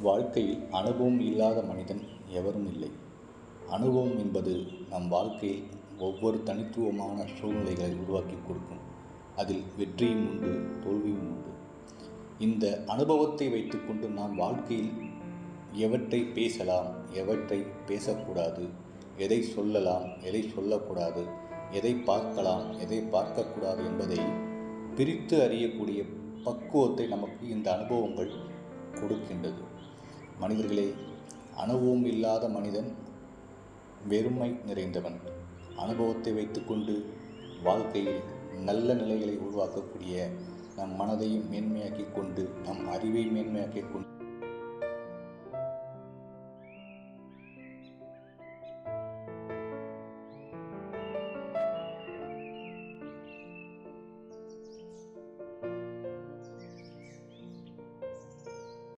வாழ்க்கையில் அனுபவம் இல்லாத மனிதன் எவரும் இல்லை. அனுபவம் என்பது நம் வாழ்க்கையில் ஒவ்வொரு தனித்துவமான சூழ்நிலைகளை உருவாக்கி கொடுக்கும். அதில் வெற்றியும் உண்டு, தோல்வியும் உண்டு. இந்த அனுபவத்தை வைத்துக்கொண்டு நாம் வாழ்க்கையில் எவற்றை பேசலாம், எவற்றை பேசக்கூடாது, எதை சொல்லலாம், எதை சொல்லக்கூடாது, எதை பார்க்கலாம், எதை பார்க்கக்கூடாது என்பதை பிரித்து அறியக்கூடிய பக்குவத்தை நமக்கு இந்த அனுபவங்கள் கொடுக்கின்றது. மனிதர்களே, அனுபவம் இல்லாத மனிதன் வெறுமை நிறைந்தவன். அனுபவத்தை வைத்துக்கொண்டு வாழ்க்கையில் நல்ல நிலைகளை உருவாக்கக்கூடிய நம் மனதையும் மேன்மையாக்கி கொண்டு, நம் அறிவை மேன்மையாக்கி கொண்டு